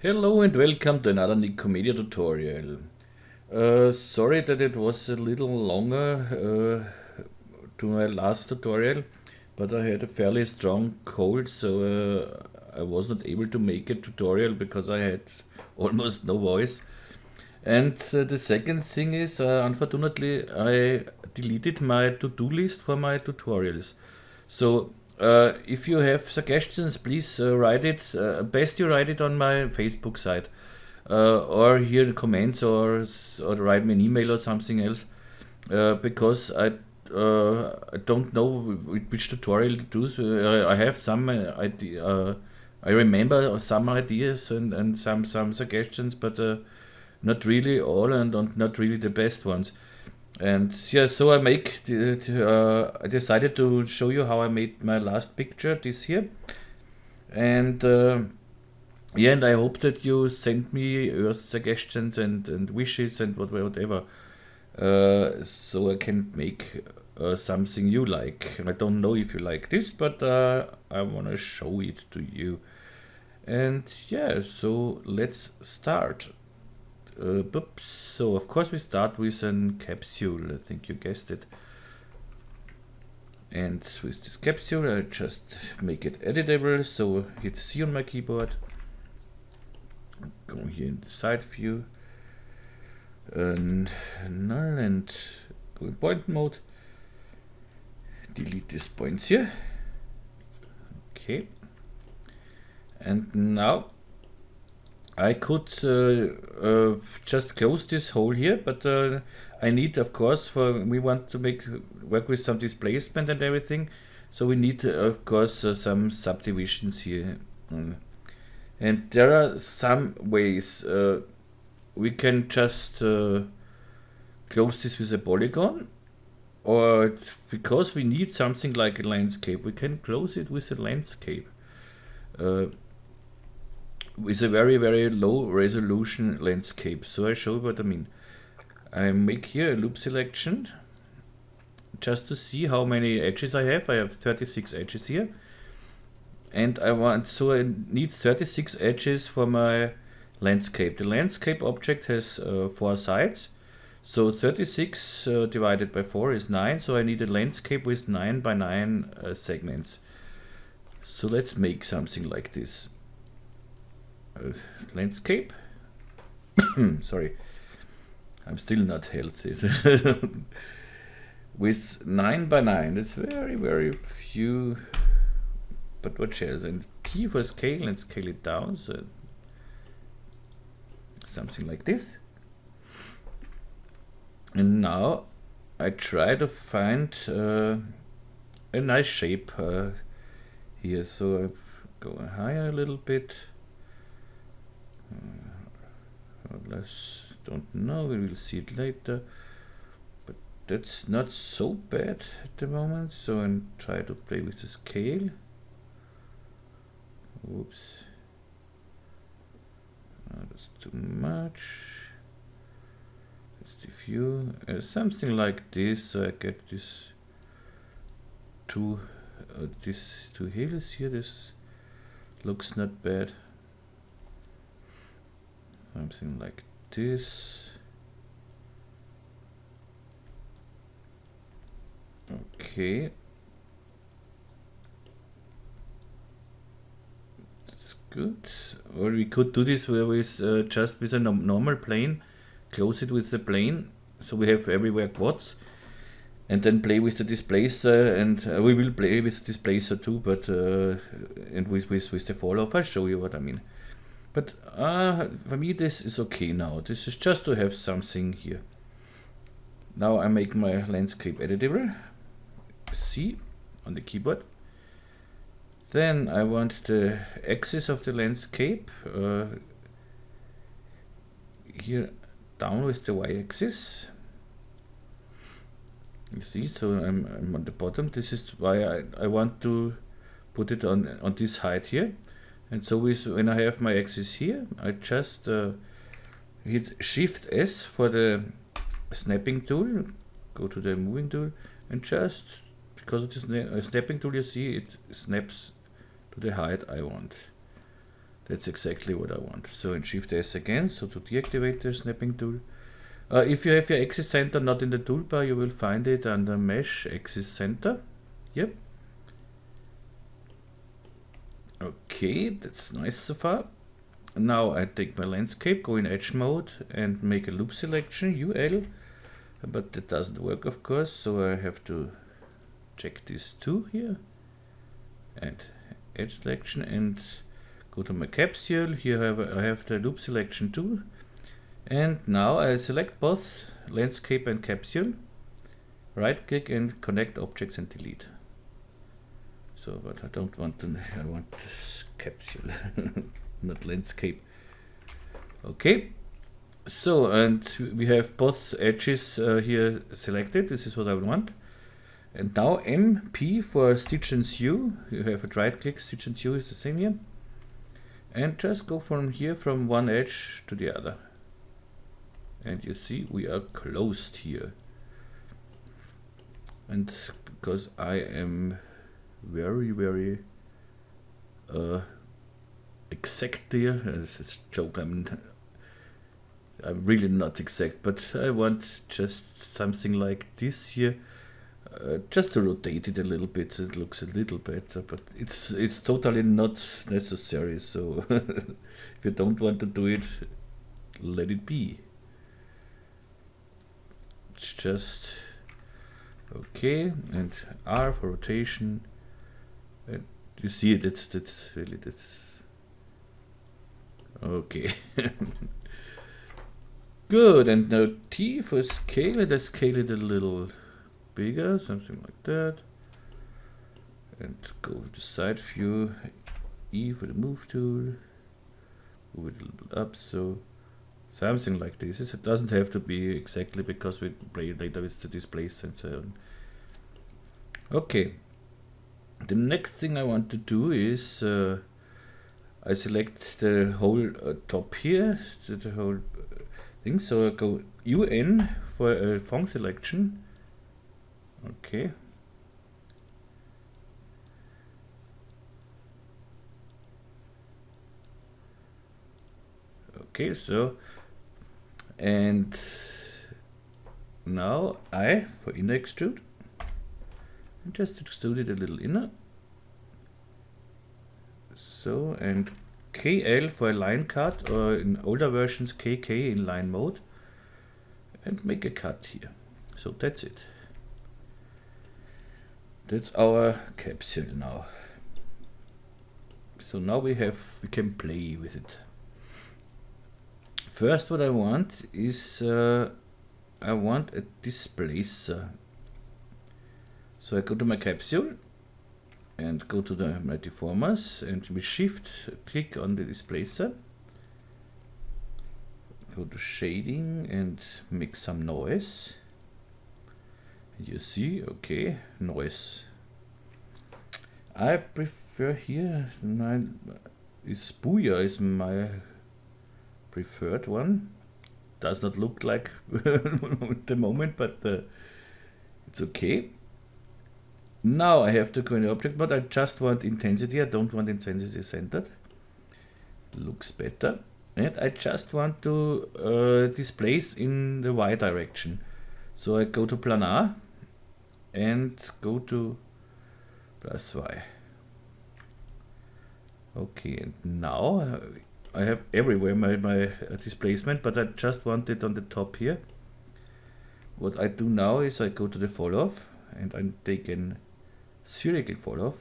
Hello and welcome to another Nicomedia tutorial. Sorry that it was a little longer to my last tutorial, but I had a fairly strong cold, so I was not able to make a tutorial because I had almost no voice. And the second thing is, unfortunately, I deleted my to-do list for my tutorials. So if you have suggestions, please write it. Best you write it on my Facebook site, or here in comments, or write me an email or something else. Because I don't know which tutorial to do. So, I have some idea. I remember some ideas and some suggestions, but not really all, and not really the best ones. And yeah, so I decided to show you how I made my last picture this year. And yeah, and I hope that you send me your suggestions and wishes and whatever, so I can make something you like. I don't know if you like this, but I want to show it to you. And yeah, so let's start. So of course we start with an capsule. I think you guessed it. And with this capsule, I just make it editable. So hit C on my keyboard. Go here in the side view, and null, and go in point mode. Delete these points here. Okay. And now I could just close this hole here, but I need, of course, we want to work with some displacement and everything, so we need, of course, some subdivisions here. And there are some ways. We can just close this with a polygon, or because we need something like a landscape, we can close it with a landscape. With a very, very low resolution landscape. So I show you what I mean. I make here a loop selection just to see how many edges I have. I have 36 edges here. And I need 36 edges for my landscape. The landscape object has 4 sides. So 36 divided by 4 is 9. So I need a landscape with 9 by 9 segments. So let's make something like this. Landscape. Sorry, I'm still not healthy. With 9 by 9, that's very, very few. But what shares? And T for scale, and scale it down. So something like this. And now I try to find a nice shape here. So I go higher a little bit. Less, don't know, we will see it later, but that's not so bad at the moment. So I try to play with the scale. Oops, that's too much. That's the view, something like this. So I get this two hills here. This looks not bad. Something like this. Okay. That's good. Or we could do this with just with a normal plane. Close it with the plane, so we have everywhere quads. And then play with the displacer, and we will play with the displacer too, but and with the fall off. I'll show you what I mean. But for me this is okay now. This is just to have something here. Now I make my landscape editable. C on the keyboard. Then I want the axis of the landscape here down with the y-axis. You see, so I'm on the bottom. This is why I want to put it on this height here. And so when I have my axis here, I just hit Shift S for the snapping tool, go to the moving tool, and just, because of this snapping tool, you see it snaps to the height I want. That's exactly what I want. So in Shift S again, so to deactivate the snapping tool. If you have your axis center not in the toolbar, you will find it under Mesh Axis Center. Yep. Okay, that's nice so far. Now I take my landscape, go in edge mode and make a loop selection, UL. But that doesn't work, of course, so I have to check this too here. And edge selection and go to my capsule. Here I have the loop selection too. And now I select both landscape and capsule. Right click and connect objects and delete. So, but I don't want to, I want capsule, not landscape. Okay. So, and we have both edges here selected. This is what I want. And now MP for stitch and sew. You have a right click, stitch and sew is the same here. And just go from here, from one edge to the other. And you see we are closed here. And because I am very exact here, this is a joke, I'm really not exact, but I want just something like this here, just to rotate it a little bit so it looks a little better, but it's totally not necessary, so if you don't want to do it, let it be. It's just okay, and R for rotation, and you see it, that's really, that's okay. Good, and now T for scale it, I scale it a little bigger, something like that. And go to side view, E for the move tool, move it a little bit up, so something like this. It doesn't have to be exactly because we play later with the displays and so on. Okay, the next thing I want to do is I select the whole top here, the whole thing, so I go UN for a font selection. Okay. Okay, so, and now I for inner extrude, and just extrude it a little inner. So, and KL for a line cut, or in older versions KK in line mode, and make a cut here. So that's it. That's our capsule now. So now we can play with it. First, what I want is I want a displacer. So I go to my capsule and go to my deformers, and with shift click on the displacer. Go to shading and make some noise. And you see, okay, noise. I prefer here, Booyah is my preferred one. Does not look like at the moment, but it's okay. Now I have to go in the object mode. I just want intensity. I don't want intensity centered. Looks better. And I just want to displace in the Y direction. So I go to planar and go to plus Y. Okay, and now I have everywhere my displacement, but I just want it on the top here. What I do now is I go to the fall off and I take an spherical fall off,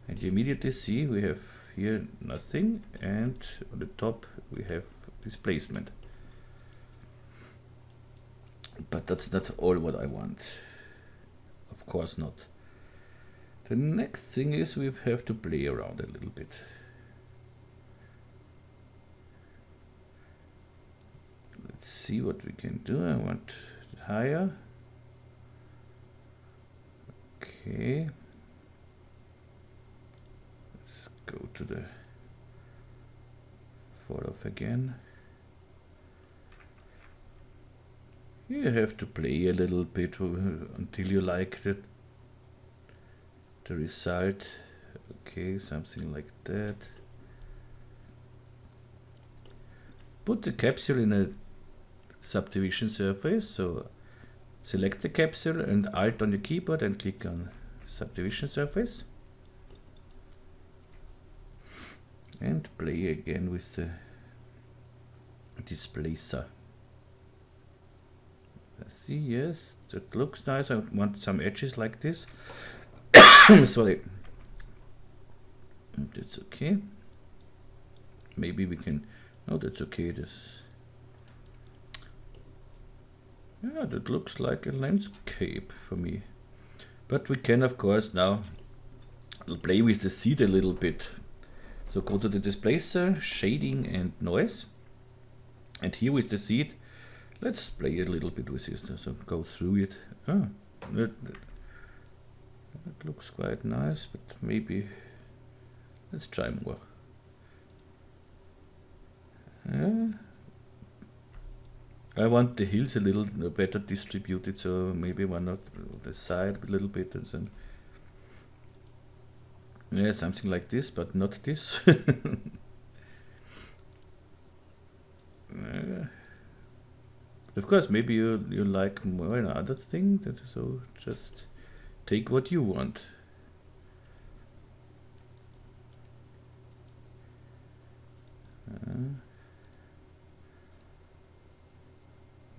and you immediately see we have here nothing, and on the top we have displacement. But that's not all what I want. Of course not. The next thing is we have to play around a little bit. Let's see what we can do. I want higher. Okay. Let's go to the fall off again. You have to play a little bit until you like the result. Okay, something like that. put the capsule in a subdivision surface. So select the capsule and Alt on your keyboard and click on subdivision surface. And play again with the displacer. See, yes, that looks nice. I want some edges like this. Sorry. That's okay. Maybe we can. No, that's okay. This. Yeah, that looks like a landscape for me. But we can, of course, now play with the seed a little bit. So go to the displacer, shading and noise. And here with the seed, let's play a little bit with this. So go through it. Ah, that looks quite nice, but maybe let's try more. I want the hills a little better distributed, so maybe one on the side a little bit and then. Yeah, something like this, but not this. Of course, maybe you like more another thing, so just take what you want.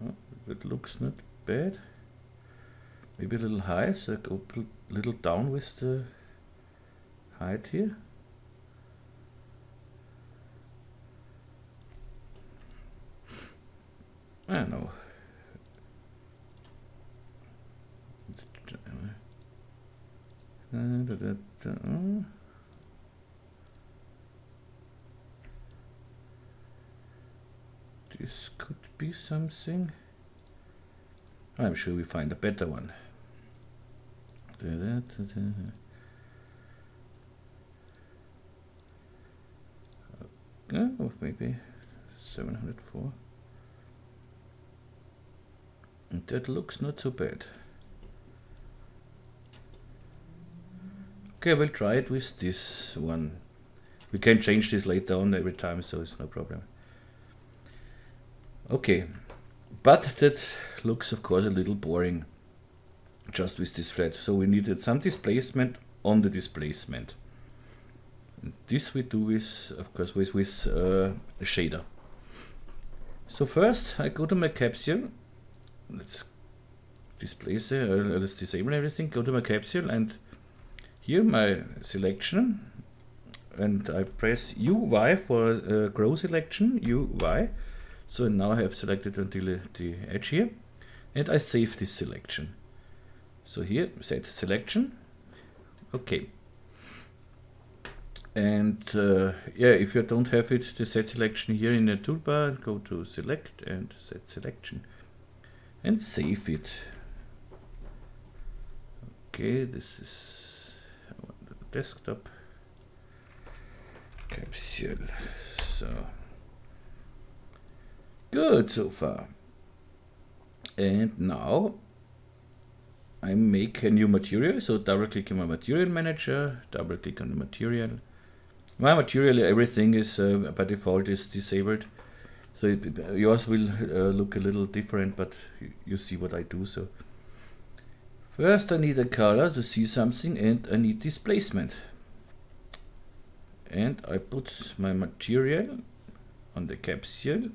Oh, that looks not bad. Maybe a little high, so go a little down with the height here. I don't know. This could be something. I'm sure we find a better one. Oh, maybe 704. And that looks not so bad. Okay, we'll try it with this one. We can change this later on every time, so it's no problem. Okay, but that looks of course a little boring just with this thread. So we needed some displacement on the displacement. And this we do with, of course, with a shader. So first I go to my capsule. Let's displace it, let's disable everything, go to my capsule and here my selection, and I press UY for grow selection, UY. So now I have selected until the edge here, and I save this selection. So here, set selection, okay. And yeah, if you don't have it, the set selection here in the toolbar, go to select and set selection. And save it. Okay, this is the desktop capsule. So good so far. And now I make a new material. So double click on my material manager, double click on the material. My material, everything is by default is disabled. So yours will look a little different, but you see what I do. So first I need a color to see something, and I need displacement. And I put my material on the capsule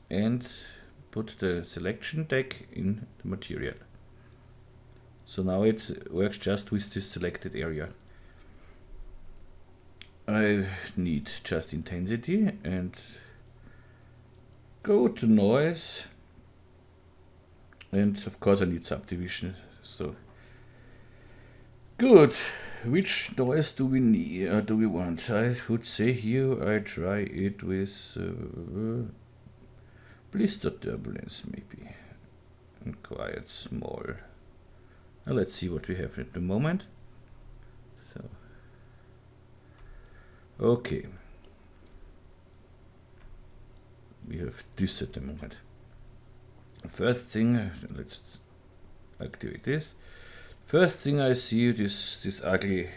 and put the selection tag in the material. So now it works just with this selected area. I need just intensity and go to noise, and of course I need subdivision. So good. Which noise do we need? Do we want? I would say here I try it with blister turbulence maybe, and quite small. Now let's see what we have at the moment. So. Okay, we have this at the moment. First thing, let's activate this. First thing I see this ugly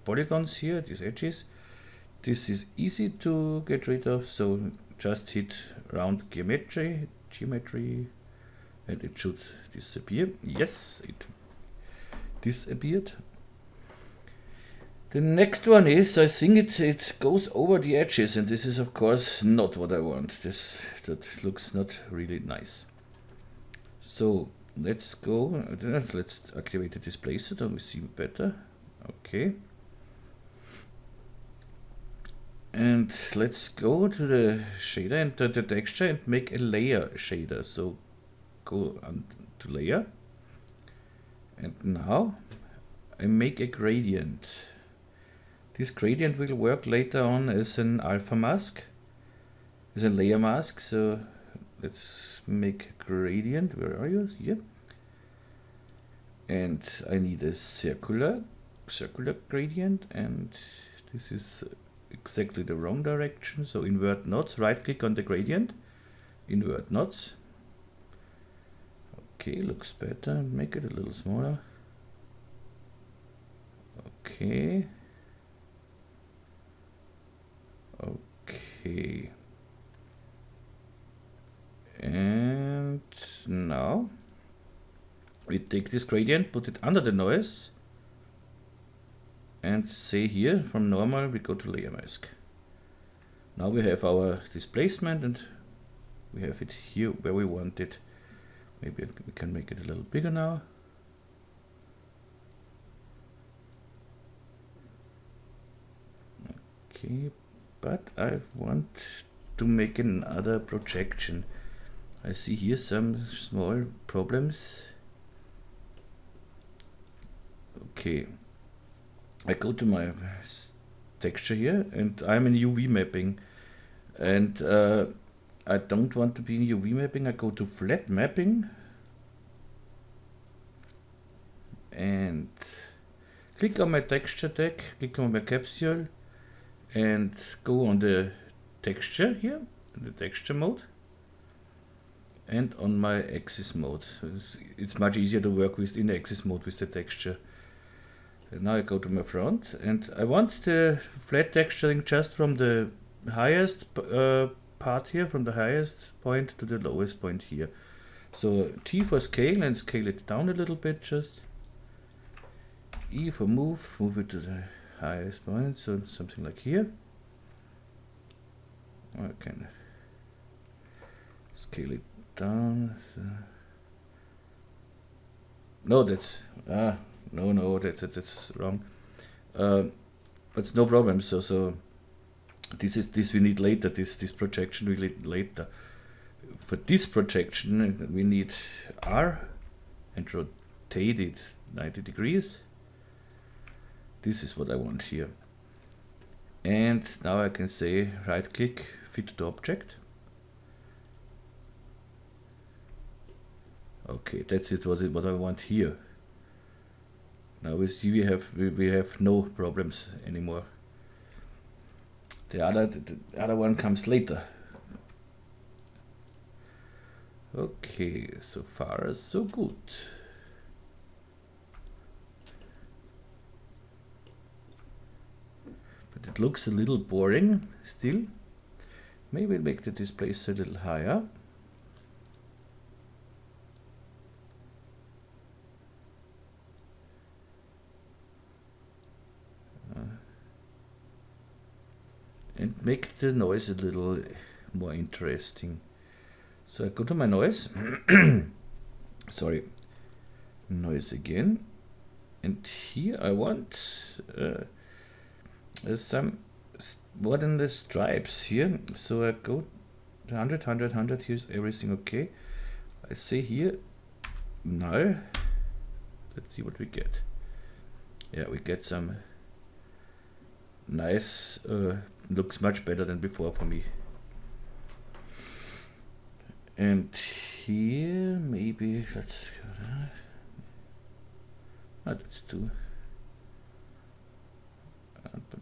polygons here, these edges. This is easy to get rid of, so just hit round geometry, and it should disappear. Yes, it disappeared. The next one is, I think it goes over the edges, and this is of course not what I want. That looks not really nice. So let's go, let's activate the display so that we see better. Okay. And let's go to the shader and the texture and make a layer shader. So go on to layer. And now I make a gradient. This gradient will work later on as an alpha mask, as a layer mask. So let's make a gradient. Where are you? Here. And I need a circular gradient, and this is exactly the wrong direction. So invert nodes, right click on the gradient, invert nodes. Okay, looks better. Make it a little smaller. Okay. Okay. And now we take this gradient, put it under the noise, and say here from normal we go to layer mask. Now we have our displacement and we have it here where we want it. Maybe we can make it a little bigger now. Okay, but I want to make another projection. I see here some small problems. Okay. I go to my texture here and I'm in UV mapping, and I don't want to be in UV mapping. I go to flat mapping and click on my texture tag, click on my capsule and go on the texture here, the texture mode, and on my axis mode. It's much easier to work with in the axis mode with the texture. And now I go to my front and I want the flat texturing just from the highest part here, from the highest point to the lowest point here. So T for scale and scale it down a little bit just. E for move it to the highest point, so something like here. I can scale it down. No, that's no, that's wrong. But no problem. So this we need later. This projection we need later. For this projection we need R and rotate it 90 degrees. This is what I want here. And now I can say right click, fit to object. Okay, that's it. What I want here. Now we see we have no problems anymore. The other one comes later. Okay, so far so good. But it looks a little boring still. Maybe we'll make the display a little higher. And make the noise a little more interesting. So I go to my noise, sorry, noise again, and here I want some more than the stripes here. So I go 100, 100, 100, here's everything okay. I say here null, let's see what we get. Yeah, we get some nice, looks much better than before for me. And here maybe let's that's too but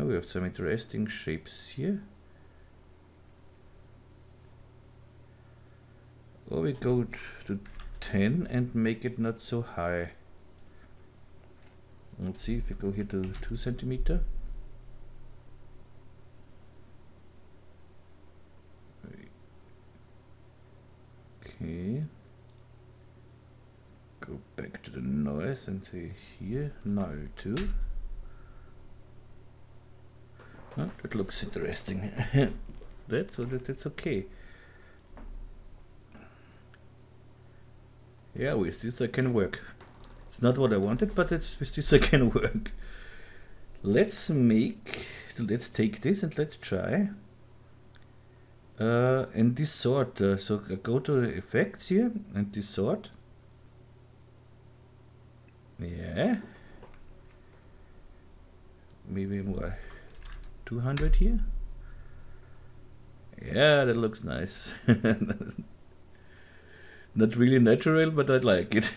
we have some interesting shapes here. Or we go to 10 and make it not so high. Let's see if we go here to 2 centimeter. Okay. Go back to the noise and say here null 2. Oh, that looks interesting. That's okay. Yeah, with this I can work. It's not what I wanted, but with this I can work. Let's take this and let's try. And distort. So I go to effects here and distort. Yeah. Maybe more. 200 here. Yeah, that looks nice. Not really natural, but I like it.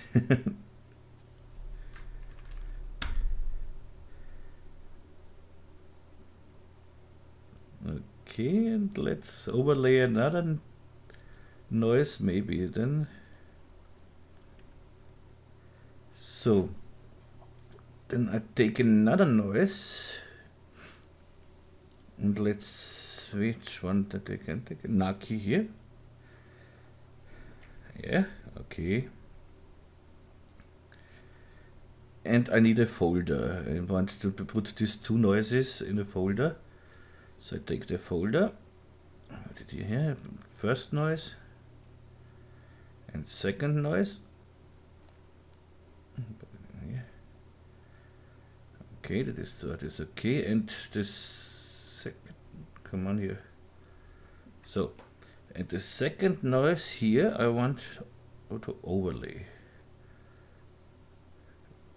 Okay, and let's overlay another noise maybe then. So then I take another noise and let's switch one that I can take. Naki here. Yeah, okay. And I need a folder. I want to put these 2 noises in a folder. So I take the folder. What did you hear? First noise and second noise. Okay, that is okay. And this second, come on here. So, and the second noise here I want to overlay.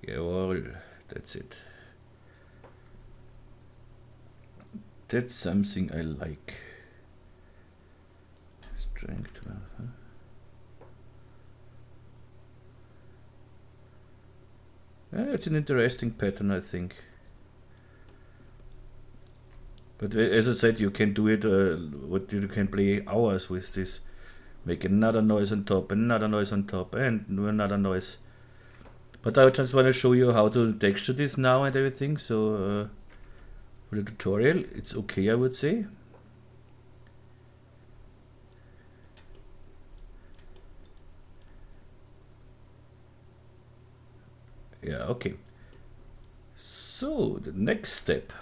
Yeah, well, that's it. That's something I like. Strength 12, huh? Yeah, it's an interesting pattern, I think. But as I said, you can do it. You can play hours with this. Make another noise on top, another noise on top, and another noise. But I just want to show you how to texture this now and everything. So for the tutorial, it's okay, I would say. Yeah, okay. So the next step,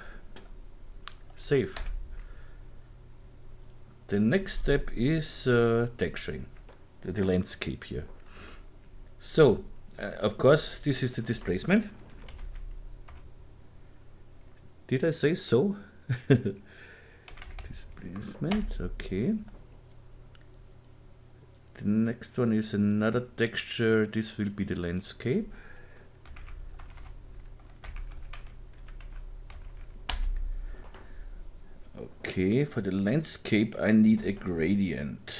save. The next step is texturing the landscape here. So of course this is the displacement. Did I say so? Displacement, okay. The next one is another texture. This will be the landscape. Okay, for the landscape I need a gradient.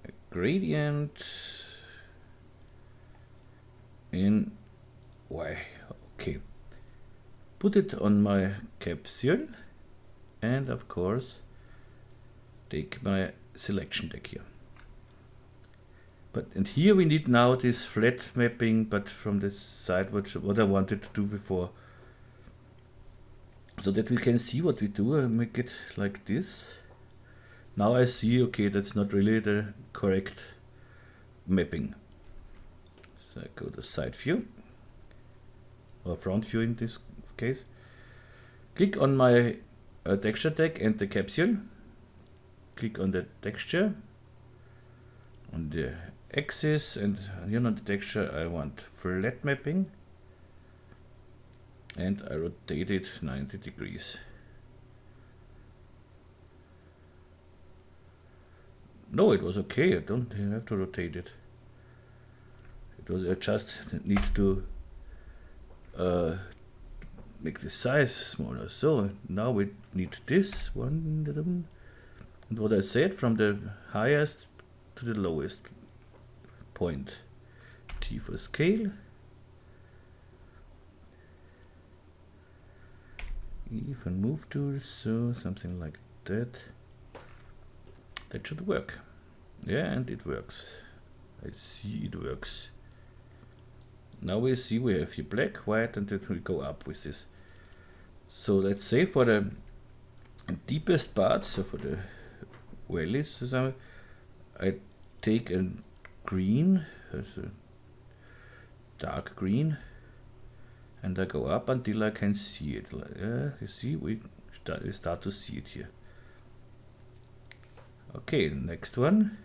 A gradient in Y. Okay. Put it on my capsule and of course take my selection deck here. And here we need now this flat mapping, but from the side what I wanted to do before. So that we can see what we do. I make it like this. Now I see, okay, that's not really the correct mapping. So I go to side view, or front view in this case. Click on my texture deck and the capsule. Click on the texture, on the axis, and here on the texture I want flat mapping. And I rotate it 90 degrees. No, it was okay. I don't have to rotate it. I just need to make the size smaller. So now we need this one. And what I said, from the highest to the lowest point. T for scale. Even move tools, so something like that. That should work. Yeah, and it works. I see it works. Now we see we have here black, white, and then we go up with this. So let's say for the deepest parts, so for the valleys, I take a green, a dark green, and I go up until I can see it. You see, we start to see it here. Okay, the next one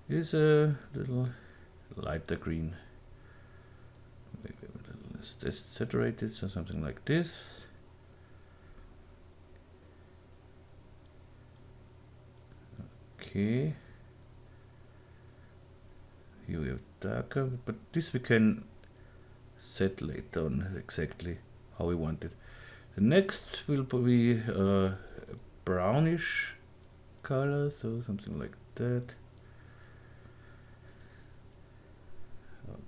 is a little lighter green. Maybe a little less saturated, so something like this. Okay. Here we have darker, but this we can set later on exactly how we want it. The next will be a brownish color, so something like that.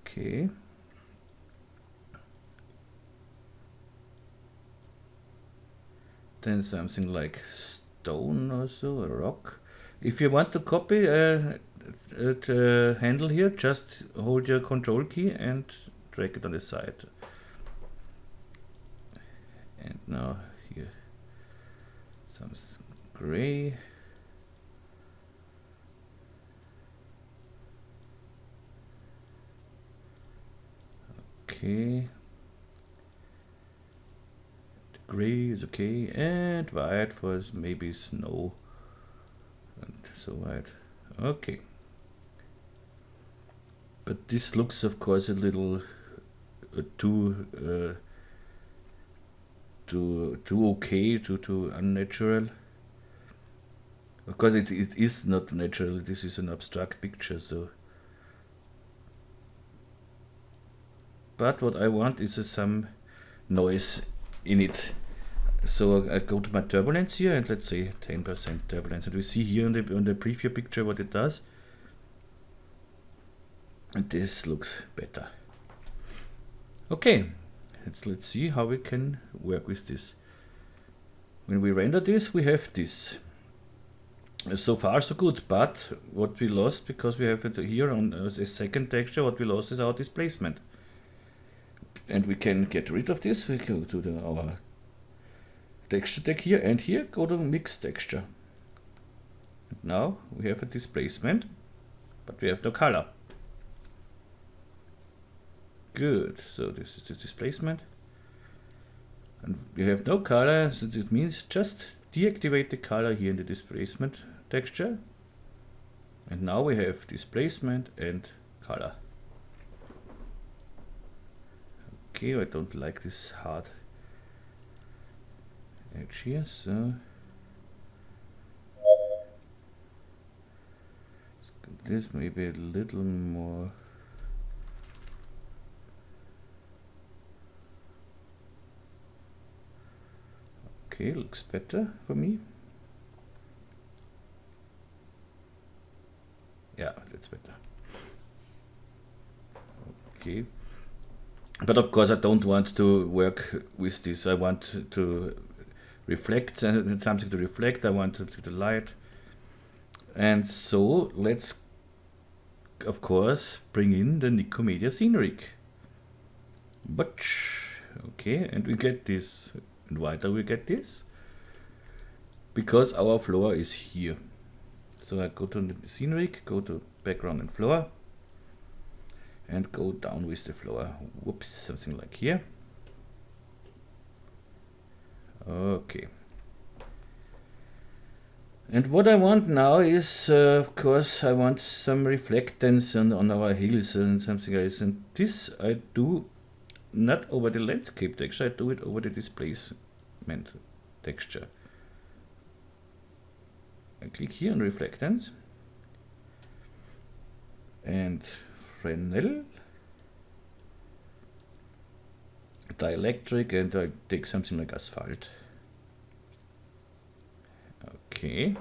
Okay. Then something like stone or so, a rock. If you want to copy the handle here, just hold your control key and drag it on the side. And now here some gray. Okay. The gray is okay, and white for maybe snow. And so white. Okay. But this looks, of course, a little too okay, too unnatural. Of course, it is not natural. This is an abstract picture, so. But what I want is some noise in it. So I go to my turbulence here, and let's say 10% turbulence, and we see here on the preview picture what it does. And this looks better. Okay, let's see how we can work with this. When we render this, we have this. So far so good, but what we lost, because we have it here on a second texture, what we lost is our displacement. And we can get rid of this. We go to our texture tag here, and here go to mix texture. And now we have a displacement, but we have no color. Good, so this is the displacement. And we have no color, so this means just deactivate the color here in the displacement texture. And now we have displacement and color. Okay, I don't like this hard edge here, so this maybe a little more. Okay, looks better for me. Yeah, that's better. Okay. But of course I don't want to work with this. I want to reflect, something to reflect. I want something to light. And so let's, of course, bring in the Nikomedias Scene Rig. But, okay, and we get this. And why do we get this? Because our floor is here. So I go to the Scene Rig, go to background and floor, and go down with the floor. Whoops, something like here. Okay. And what I want now is, of course, I want some reflectance on our hills and something else. And this I do not over the landscape texture, I do it over the displacement texture. I click here on reflectance and Fresnel, dielectric, and I take something like asphalt. Okay.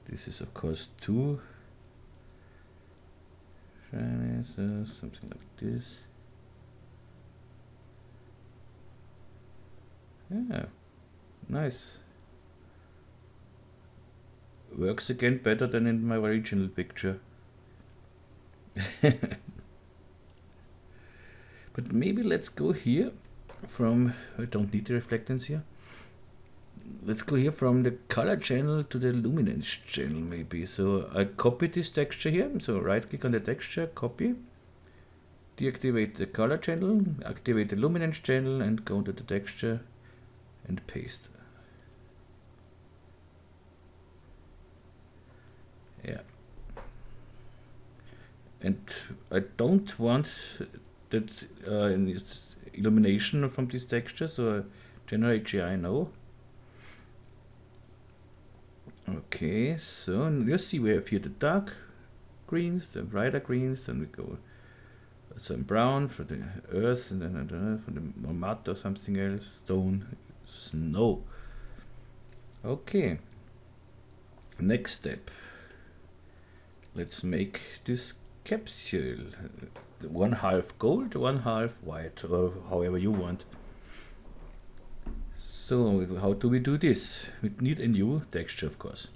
This is of course too shiny, so something like this. Yeah, nice. Works again better than in my original picture. But maybe let's go here from, I don't need the reflectance here. Let's go here from the color channel to the luminance channel maybe. So I copy this texture here. So right click on the texture, copy, deactivate the color channel, activate the luminance channel and go to the texture and paste. Yeah. And I don't want that illumination from this texture, so generate GI no. Okay, so you see we have here the dark greens, the brighter greens, then we go some brown for the earth, and then for the more matte or something else, stone, snow. Okay, next step. Let's make this capsule. 1/2 gold, 1/2 white, or however you want. So how do we do this? We need a new texture, of course.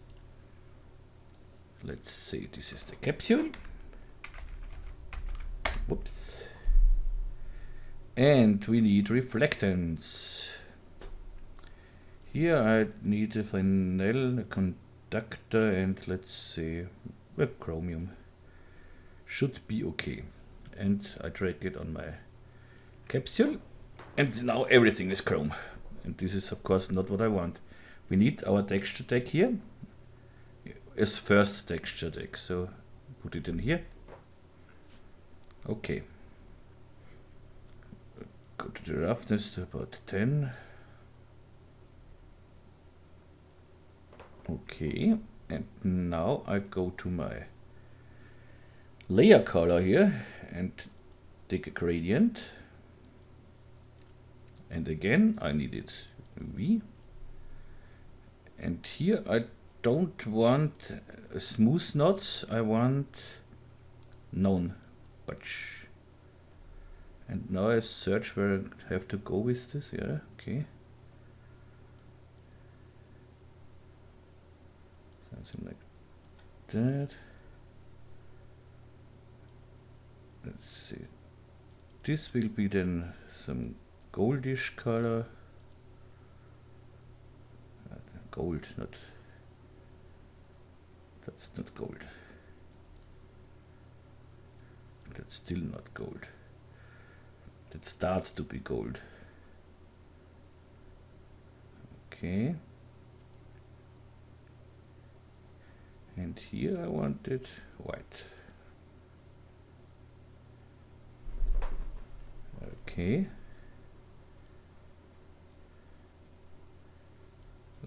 Let's say this is the capsule. Whoops. And we need reflectance. Here I need a Fresnel, a conductor, and let's say chromium. Should be okay. And I drag it on my capsule, and now everything is chrome. And this is of course not what I want. We need our texture tag here as first texture tag, so put it in here. Okay. Go to the roughness to about 10. Okay, and now I go to my layer color here and take a gradient, and again I need it V, and here I don't want smooth knots, I want known patch. And now I search where I have to go with this. Yeah, okay, something like that. Let's see, this will be then some goldish color. Gold, not, that's not gold. That's still not gold. That starts to be gold. Okay. And here I want it white. Okay.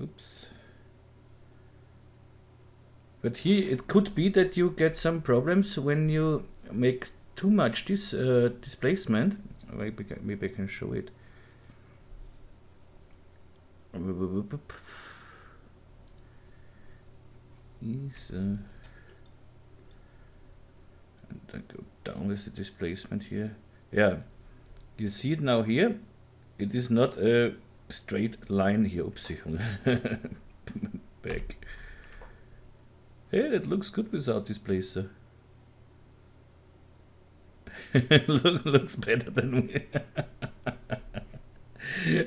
Oops. But here it could be that you get some problems when you make too much this displacement. Maybe I can show it. And I go down with the displacement here. Yeah, you see it now here. It is not a straight line here. Oopsie. Back. Hey, that looks good without displacer. Looks better than me.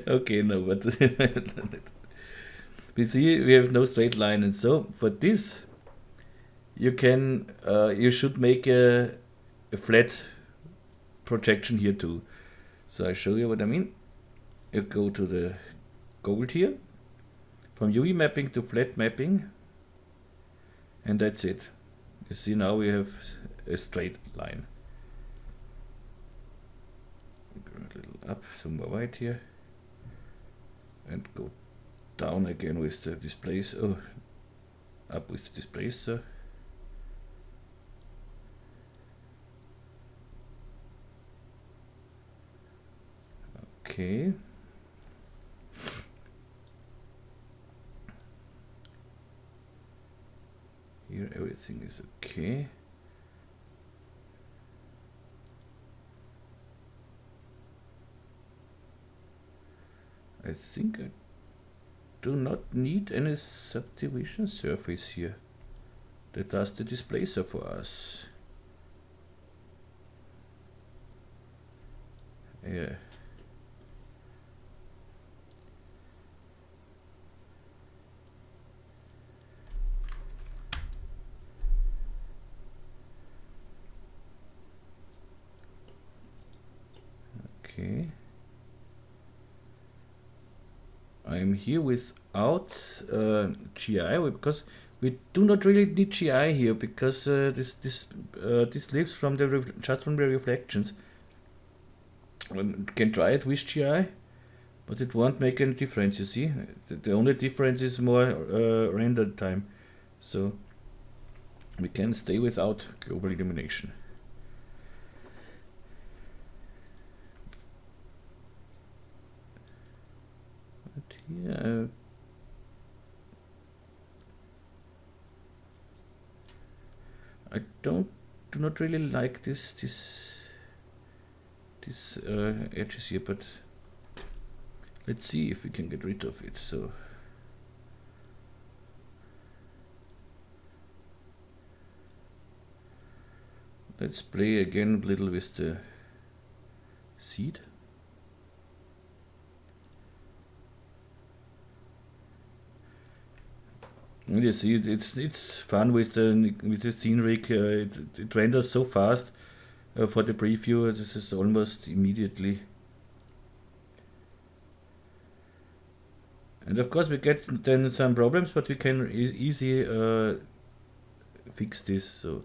Okay, no, but we see we have no straight line, and so for this you can you should make a flat projection here too. So I show you what I mean. You go to the gold here, from UV mapping to flat mapping, and that's it. You see now we have a straight line. Go a little up, some more white here, and go down again with the displacer. Oh, up with the displacer. Okay. Here everything is okay. I think I do not need any subdivision surface here that does the displacer for us. Yeah. Okay. I'm here without GI because we do not really need GI here because this lives from the just from the reflections. Can try it with GI, but it won't make any difference. You see, the only difference is more render time, so we can stay without global illumination. But here, I do not really like this edges here, but let's see if we can get rid of it. So let's play again a little with the seed. And you see, it's fun with the scene rig. It renders so fast for the preview. This is almost immediately. And of course we get then some problems, but we can easy fix this. So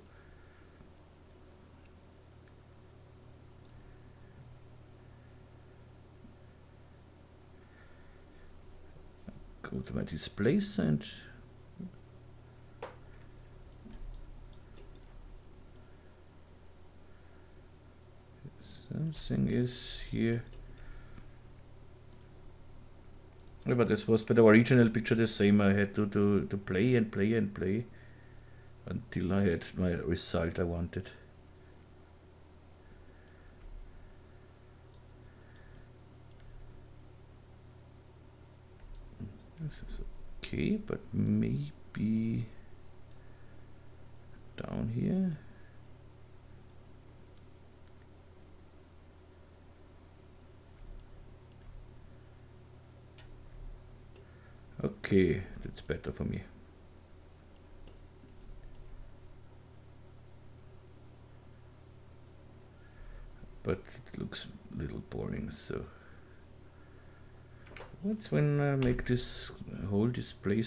go to my displays and something is here. Yeah, but this was by the original picture the same. I had to play and play and play until I had my result I wanted. This is okay, but maybe down here. Okay, that's better for me. But it looks a little boring, so what's when I make this whole display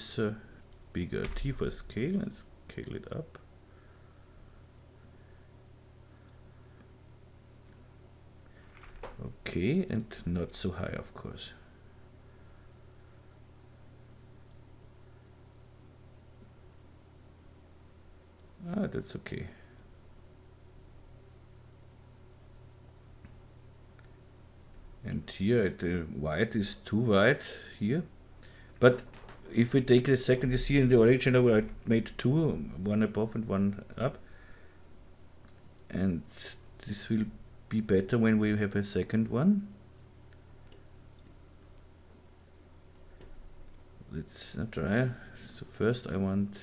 bigger? T for scale and scale it up. Okay, and not so high, of course. Ah, that's okay. And here the white is too white here. But if we take the second, you see in the original I made two, one above and one up. And this will be better when we have a second one. Let's try. So first I want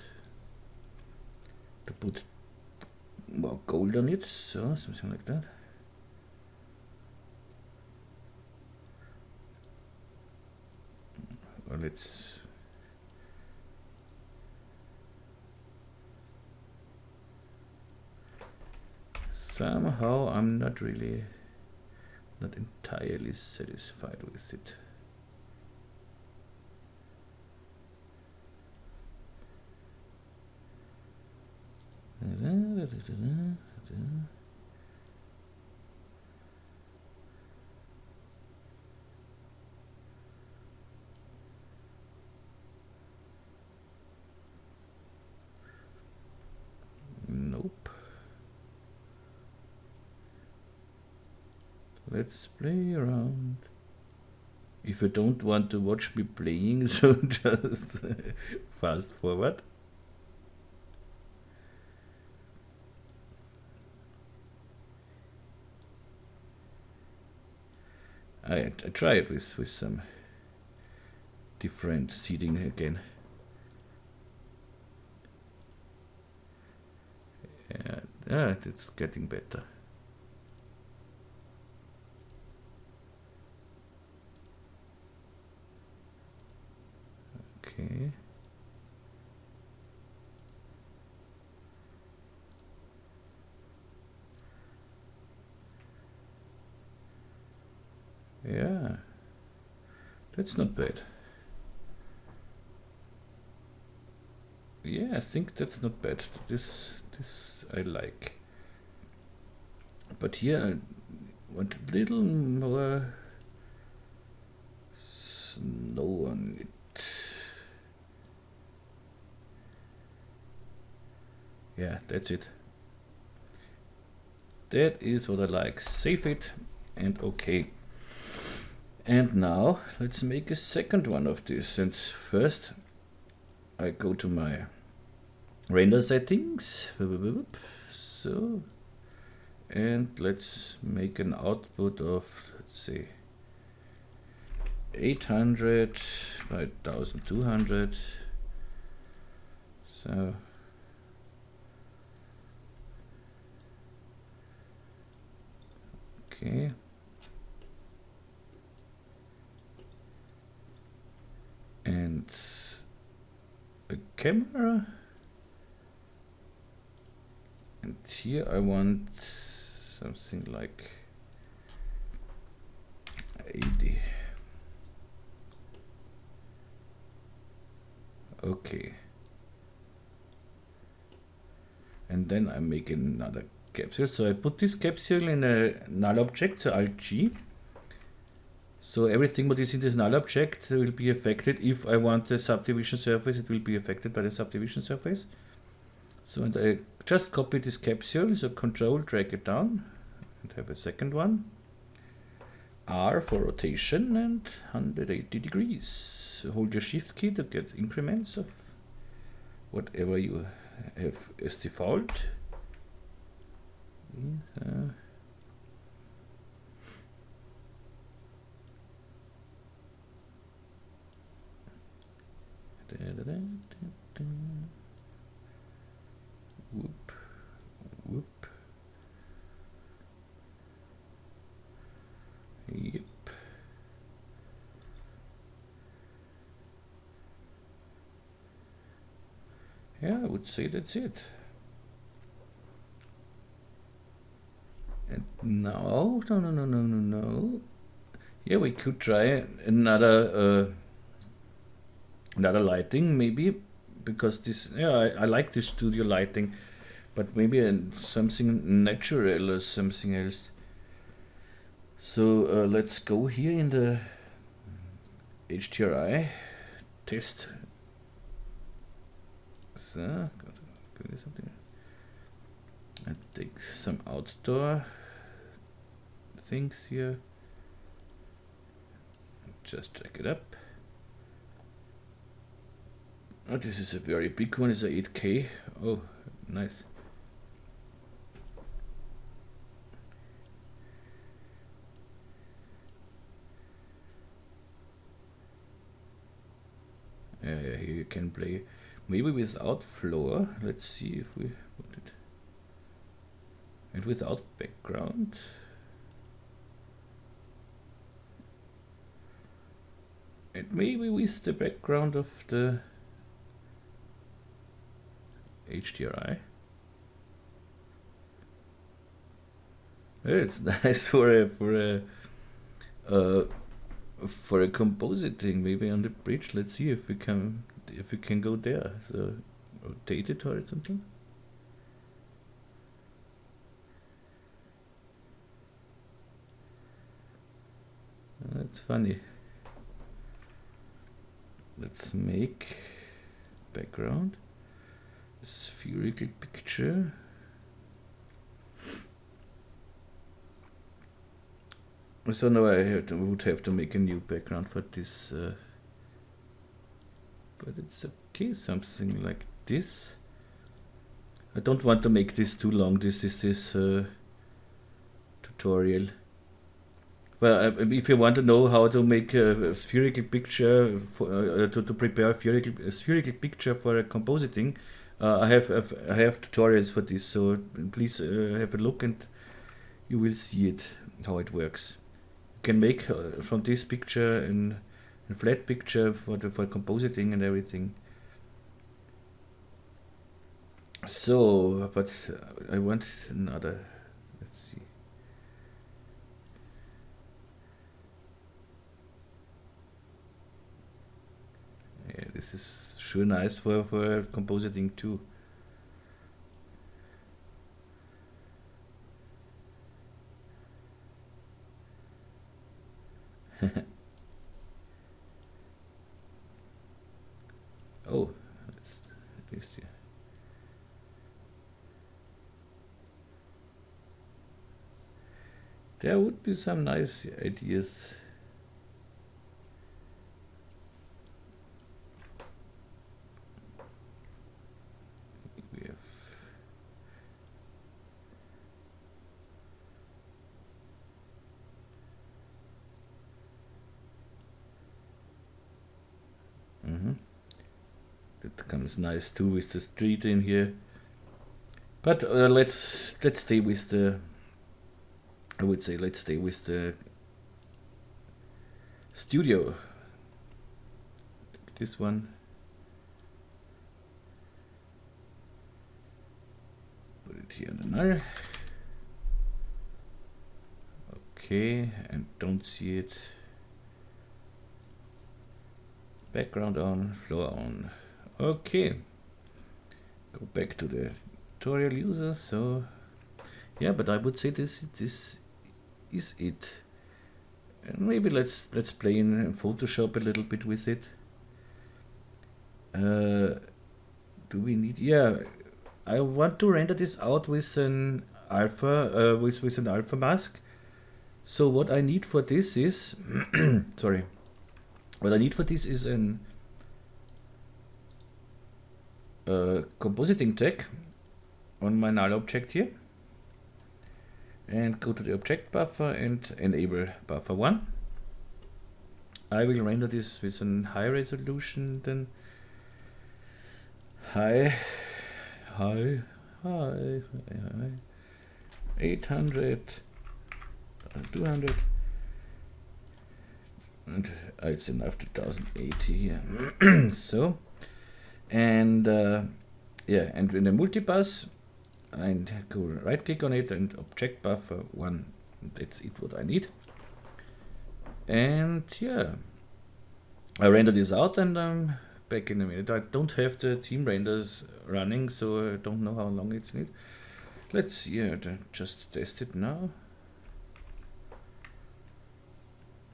to put more gold on it, so something like that. Or let's somehow I'm not entirely satisfied with it. Nope. Let's play around. If you don't want to watch me playing, so just fast forward. I try it with some different seeding again. Yeah, it's getting better. That's not bad. Yeah, I think that's not bad. This I like. But here I want a little more snow on it. Yeah, that's it. That is what I like. Save it and OK. And now let's make a second one of this. And first I go to my render settings. So, and let's make an output of, let's say, 800 by 1200. So okay. And a camera. And here I want something like 80. Okay. And then I make another capsule. So I put this capsule in a null object, so Alt G. So everything what is in this null object will be affected. If I want the subdivision surface, it will be affected by the subdivision surface. So and I just copy this capsule, so Control, drag it down, and have a second one. R for rotation and 180 degrees. So hold your Shift key to get increments of whatever you have as default. Whoop, whoop. Yep. Yeah, I would say that's it. And now, no. Yeah, we could try another lighting, maybe, because this, yeah, I like this studio lighting, but maybe something natural or something else. So let's go here in the HDRI test. So, something. And take some outdoor things here. Just check it up. Oh, this is a very big one. It's a 8K. Oh, nice. Yeah, here you can play maybe without floor. Let's see if we put it. And without background. And maybe with the background of the HDRI. It's nice for a compositing, maybe on the bridge. Let's see if we can go there. So rotate it or something. That's funny. Let's make background a spherical picture. So now I would have to make a new background for this, but it's okay, something like this. I don't want to make this too long, this tutorial. Well, if you want to know how to make a spherical picture, to prepare a spherical picture for a compositing, I have tutorials for this, so please have a look and you will see it, how it works. You can make from this picture a flat picture for compositing and everything. So, but I want another. Let's see. sure nice for compositing too. Oh, that's this here. There would be some nice ideas. We have that comes nice too with the street in here. But let's stay with the. I would say let's stay with the studio. This one. Put it here in the null. Okay, and don't see it. Background on, floor on. Okay. Go back to the tutorial user. So yeah, but I would say this is it. And maybe let's play in Photoshop a little bit with it. Do we need? Yeah, I want to render this out with an alpha with an alpha mask. So what I need for this is sorry. What I need for this is an compositing tag on my null object here, and go to the object buffer and enable buffer 1. I will render this with a high resolution, then high 800 200, and it's enough to 1080 here. So, and yeah, and in the multibus, and go right click on it and object buffer 1. That's it what I need. And yeah, I render this out and I'm back in a minute. I don't have the team renders running, so I don't know how long it's need. Let's just test it now.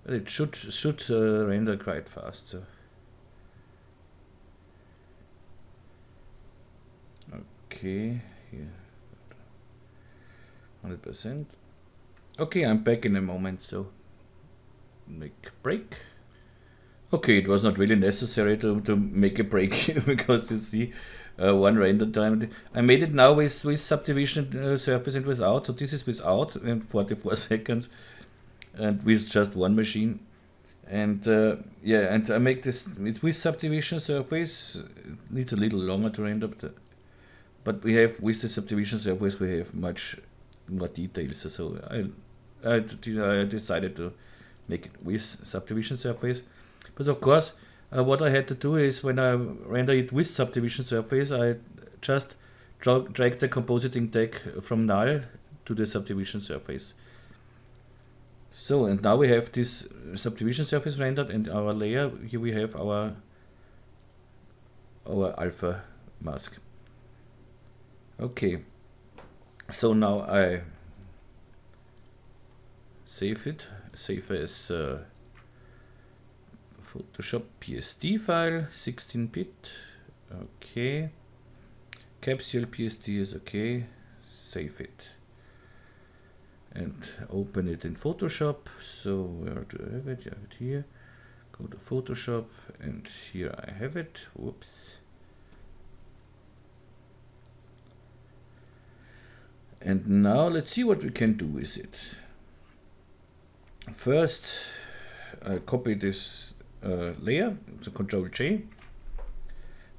It should render quite fast. So okay, here 100%. Okay, I'm back in a moment. So make break. Okay, it was not really necessary to make a break because you see one render time. I made it now with subdivision surface and without. So this is without and 44 seconds. And with just one machine, and yeah, and I make this with subdivision surface. It needs a little longer to render, but we have with the subdivision surface we have much more details. So I decided to make it with subdivision surface. But of course, what I had to do is when I render it with subdivision surface, I just drag the compositing tag from null to the subdivision surface. So, and now we have this subdivision surface rendered, and our layer, here we have our alpha mask. Okay, so now I save it, save as Photoshop PSD file, 16-bit, okay, Capsule PSD is okay, save it. And open it in Photoshop. So where do I have it? I have it here. Go to Photoshop, and here I have it. Whoops. And now let's see what we can do with it. First, I copy this layer, so Ctrl-J,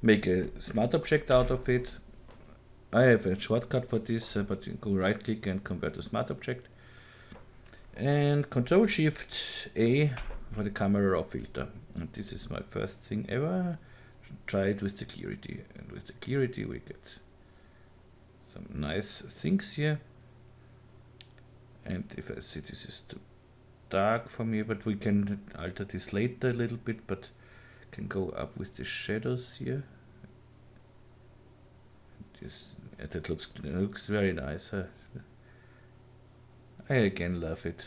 make a smart object out of it. I have a shortcut for this, but you go right click and convert to smart object, and Ctrl-Shift-A for the camera raw filter. And this is my first thing ever. Try it with the clarity, and with the clarity we get some nice things here. And if I see this is too dark for me, but we can alter this later a little bit. But can go up with the shadows here. That looks very nice. I again love it.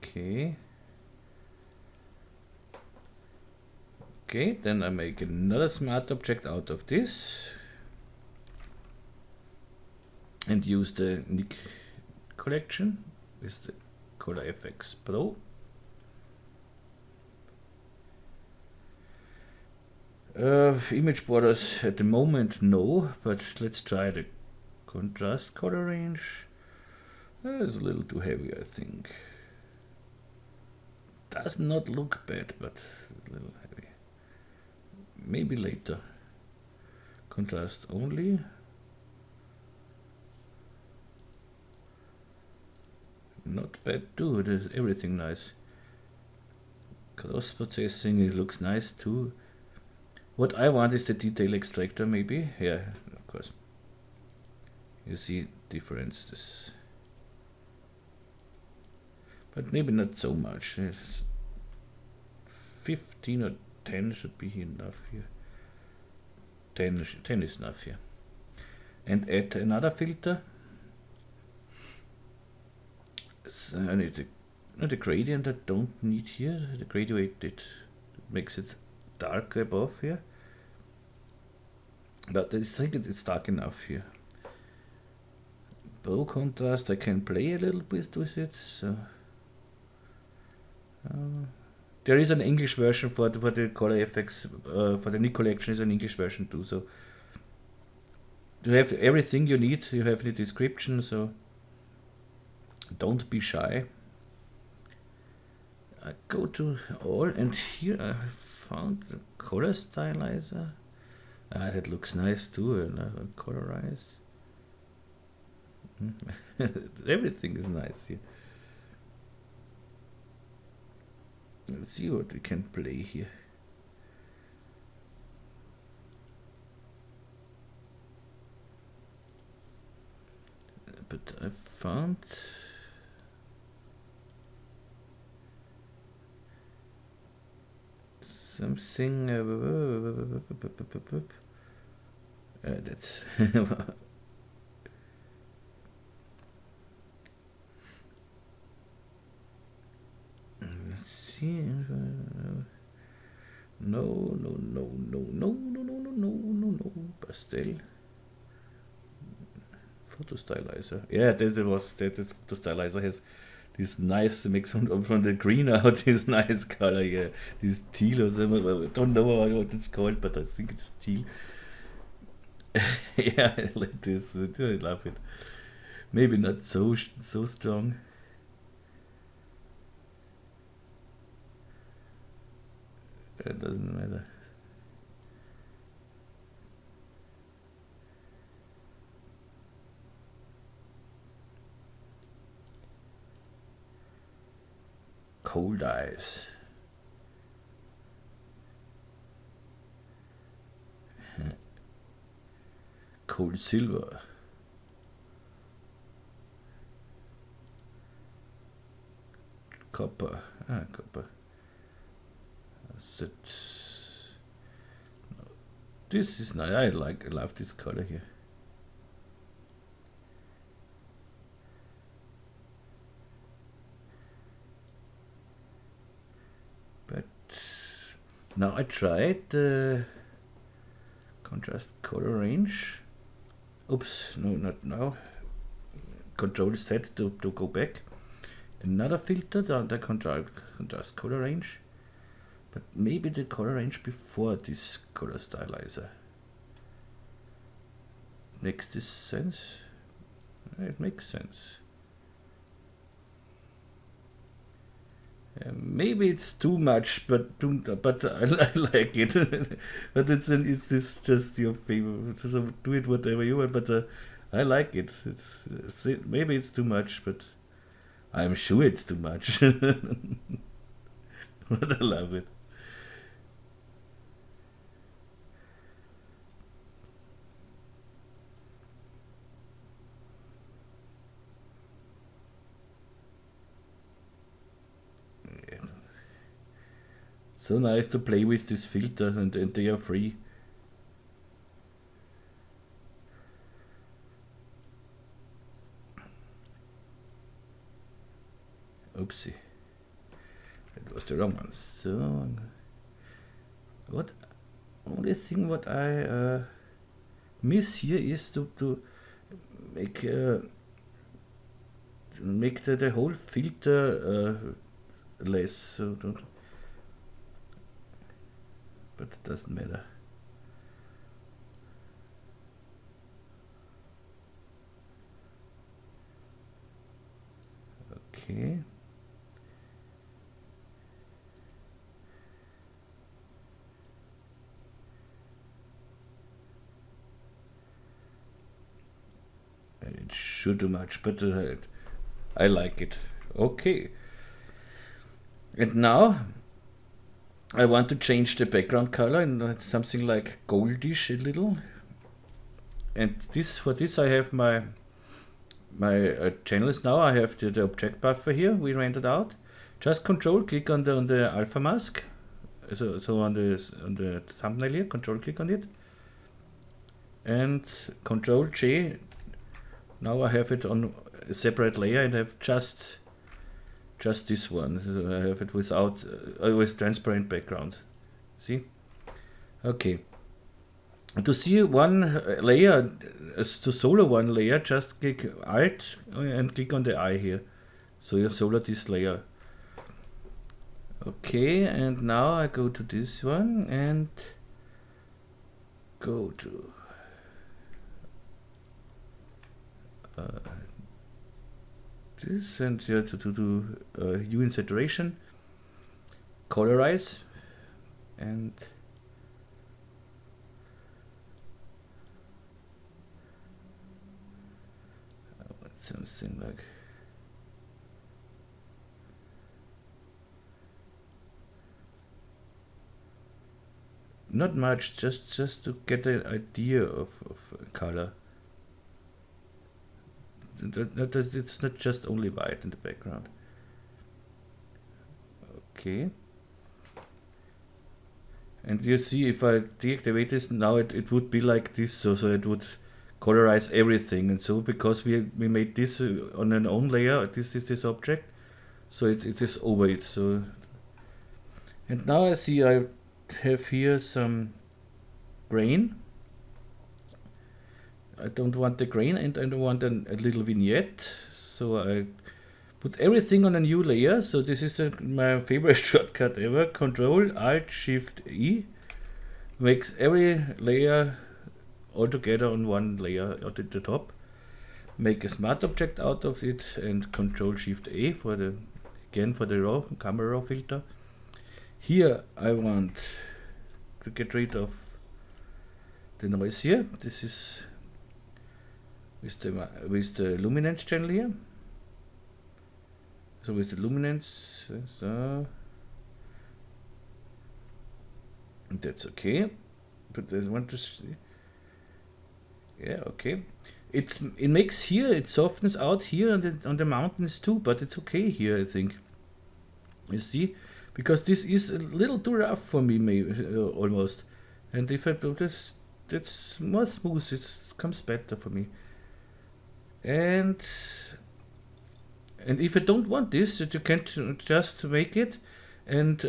Okay. Okay, then I make another smart object out of this and use the Nik collection with the Color FX Pro. Image borders at the moment no, but let's try the contrast color range. It's a little too heavy, I think. Does not look bad, but a little heavy. Maybe later. Contrast only. Not bad too, there's everything nice. Cross processing, it looks nice too. What I want is the detail extractor maybe. Yeah, of course. You see differences. But maybe not so much. 15 or 10 should be enough here. 10 is enough here. And add another filter. So I need the gradient I don't need here. The graduated makes it dark above here. But I think it's dark enough here. Pro contrast, I can play a little bit with it. So there is an English version for the Color FX, for the Nik collection is an English version too. So you have everything you need. You have the description. So don't be shy. I go to all, and here I found the color stylizer. That looks nice too. Colorize. Everything is nice here. Let's see what we can play here. But I found something. That's let's see. No. Pastel. Photo stylizer. Yeah, that photo stylizer has this nice mix from the green out, this nice color here. This teal or something. I don't know what it's called, but I think it's teal. Yeah, I like this. I love it. Maybe not so strong. It doesn't matter. Cold eyes. Cold silver. Copper. Copper. This is nice. I love this color here. But now I tried the contrast color range. Oops, no, not now. Control Z to go back. Another filter, the contrast color range. But maybe the color range before this color stylizer. Makes this sense? It makes sense. Maybe it's too much, but I like it. But is this just your favorite? So do it whatever you want. But I like it. Maybe it's too much, but I'm sure it's too much. But I love it. So nice to play with this filter, and they are free. Oopsie, that was the wrong one. So, what only thing what I miss here is to make the whole filter less. So don't, but it doesn't matter. Okay. It should do much, but I like it. Okay. And now I want to change the background color in something like goldish a little. And for this I have my channels now. I have the object buffer here we rendered out. Just control click on the alpha mask. So on the thumbnail here, control click on it. And control J. Now I have it on a separate layer and I have just this one. So I have it without with transparent background. See? Okay. To see one layer, to solo one layer, just click Alt and click on the eye here. So you solo this layer. Okay, and now I go to this one and go to this, and here to do hue and saturation, colorize, and something like not much, just to get an idea of color. It's not just only white in the background. Okay. And you see, if I deactivate this now, it would be like this. So it would colorize everything. And so because we made this on an own layer, this is this object, so it is over it. So, and now I see I have here some grain. I don't want the grain, and I don't want a little vignette, so I put everything on a new layer. So this is my favorite shortcut ever. Control Alt Shift E makes every layer all together on one layer at the top. Make a smart object out of it, and Control Shift A for the raw camera raw filter. Here I want to get rid of the noise here. This is with the luminance channel here. So with the luminance, so that's okay. But I want to see. Yeah, okay. It makes here, it softens out here on the mountains too, but it's okay here, I think. You see, because this is a little too rough for me, maybe almost. And if I do this, that's more smooth. It comes better for me. And if I don't want this, you can just make it, and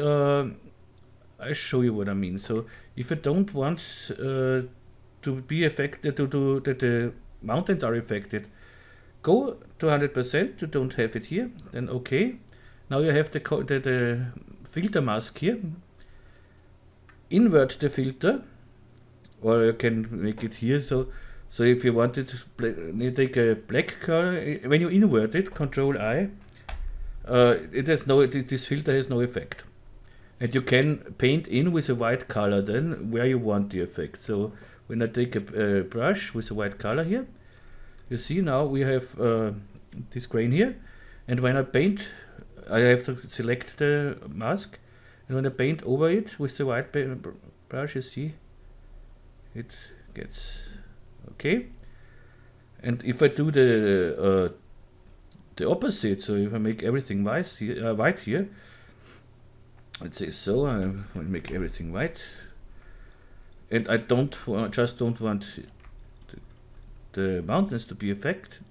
I show you what I mean. So if I don't want to be affected, that the mountains are affected, go to 100%. You don't have it here, then okay. Now you have the filter mask here. Invert the filter, or you can make it here. So if you wanted to take a black color, when you invert it, Control I, this filter has no effect. And you can paint in with a white color then where you want the effect. So when I take a brush with a white color here, you see now we have this grain here, and when I paint, I have to select the mask, and when I paint over it with the white brush, you see it gets okay. And if I do the opposite, so if I make everything white here, let's say so. I want to make everything white, and I just don't want the mountains to be affected.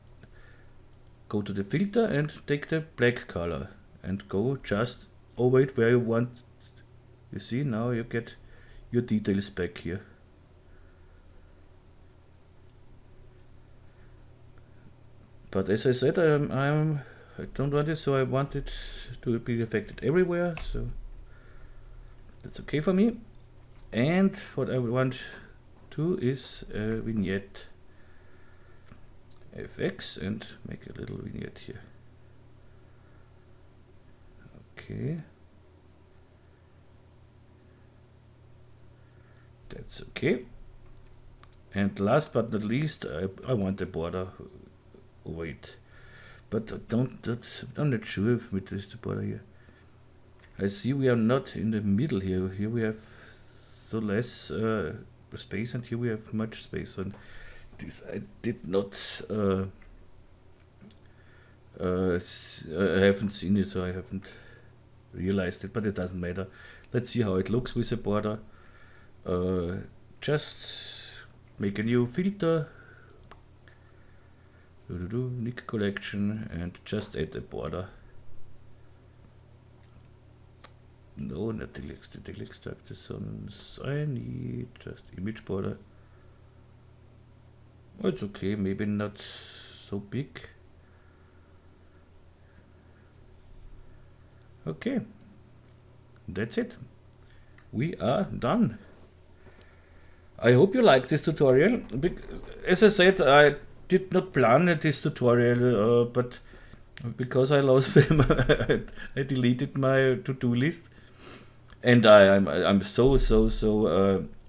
Go to the filter and take the black color and go just over it where you want. You see, now you get your details back here. But as I said, I don't want it, so I want it to be affected everywhere, so that's okay for me. And what I want to is a vignette FX and make a little vignette here. Okay. That's okay. And last but not least, I want a border over it. But I'm not sure if with this the border here. I see we are not in the middle here. Here we have so less space, and here we have much space. And this I did not I haven't seen it, so I haven't realized it, but it doesn't matter. Let's see how it looks with a border. Just make a new filter, Nick collection, and just add a border. No, not delete structures. I need just image border. Oh, it's okay, maybe not so big. Okay, that's it. We are done. I hope you like this tutorial. As I said, I did not plan this tutorial, but because I lost them, I deleted my to-do list. And I'm so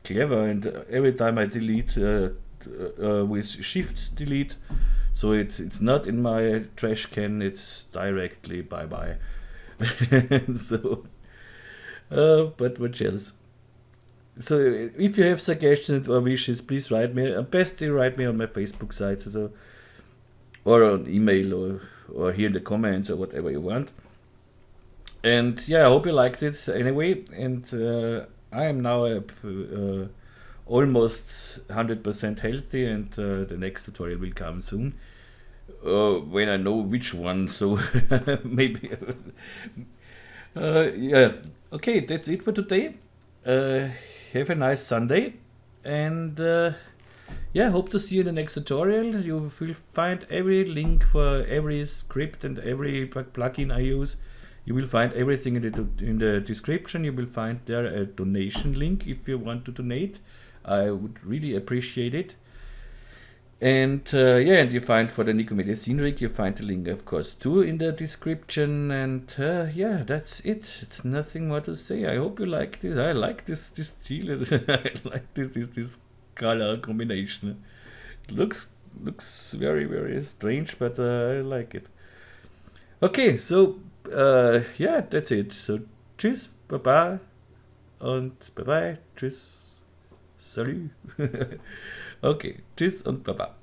clever, and every time I delete with shift delete, so it's not in my trash can, it's directly bye. So but what else? So if you have suggestions or wishes, please write me. Best you write me on my Facebook site, so, or on email, or here in the comments, or whatever you want. And yeah, I hope you liked it anyway. And I am now almost 100% healthy, and the next tutorial will come soon when I know which one. So maybe. Yeah. Okay, that's it for today. Have a nice Sunday, and yeah, hope to see you in the next tutorial. You will find every link for every script and every plugin I use. You will find everything in the description. You will find there a donation link if you want to donate. I would really appreciate it. And yeah, and you find for the Nikomedias Scene Rig, you find the link, of course, too, in the description. And yeah, that's it. It's nothing more to say. I hope you like this. I like this steel. I like this color combination. It looks very strange, but I like it. Okay, so yeah, that's it. So tschüss, baba, und bye bye, tschüss, salut. Okay, tschüss und baba.